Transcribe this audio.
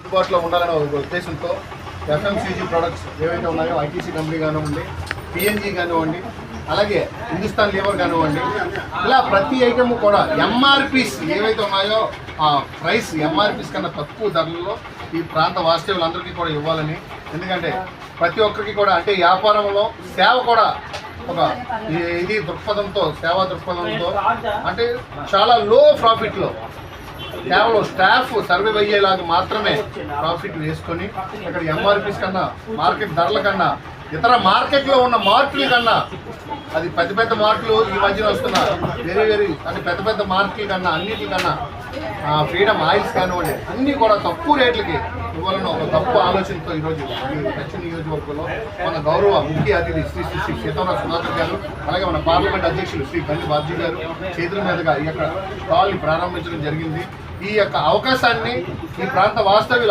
అందుబాటులో ఉండాలనే ఒక ఉద్దేశంతో ఎఫ్ఎంసీజీ ప్రొడక్ట్స్ ఏవైతే ఉన్నాయో ఐటీసీ కంపెనీ కానివ్వండి, పిఎన్జీ కానివ్వండి, అలాగే హిందుస్థాన్ లీవర్ కానివ్వండి, ఇలా ప్రతి ఐటమ్ కూడా ఎంఆర్పీస్ ఏవైతే ఉన్నాయో ఆ ప్రైస్ ఎంఆర్పీస్ కన్నా తక్కువ ధరలలో ఈ ప్రాంత వాస్తవ్యులందరికీ కూడా ఇవ్వాలని. ఎందుకంటే ప్రతి ఒక్కరికి కూడా అంటే వ్యాపారంలో సేవ కూడా ఒక ఇది దృక్పథంతో, సేవా దృక్పథంతో అంటే చాలా లో ప్రాఫిట్లో కేవలం స్టాఫ్ సర్వే అయ్యేలాగా మాత్రమే ప్రాఫిట్ వేసుకొని ఇక్కడ ఎంఆర్పీస్ కన్నా, మార్కెట్ ధరల కన్నా, ఇతర మార్కెట్లో ఉన్న మార్కుల కన్నా, అది పెద్ద పెద్ద మార్కులు ఈ మధ్యన వస్తున్న వేరే అంటే పెద్ద పెద్ద మార్కుల కన్నా అన్నిటికన్నా ఫ్రీడమ్ ఆయిల్స్ కానివ్వండి అన్నీ కూడా తక్కువ రేట్లకి ఇవ్వాలని ఒక తప్పు ఆలోచనతో ఈరోజు ఈ దక్షిణ నియోజకవర్గంలో మన గౌరవ ముఖ్య అతిథి శ్రీ సీతారాం సుధాకర్ గారు, అలాగే మన పార్లమెంట్ అధ్యక్షులు శ్రీ గండి బాబ్జీ గారు చేతుల మీదుగా ఈ యొక్క స్టాల్ని ప్రారంభించడం జరిగింది. ఈ యొక్క అవకాశాన్ని ఈ ప్రాంత వాస్తవ్యులు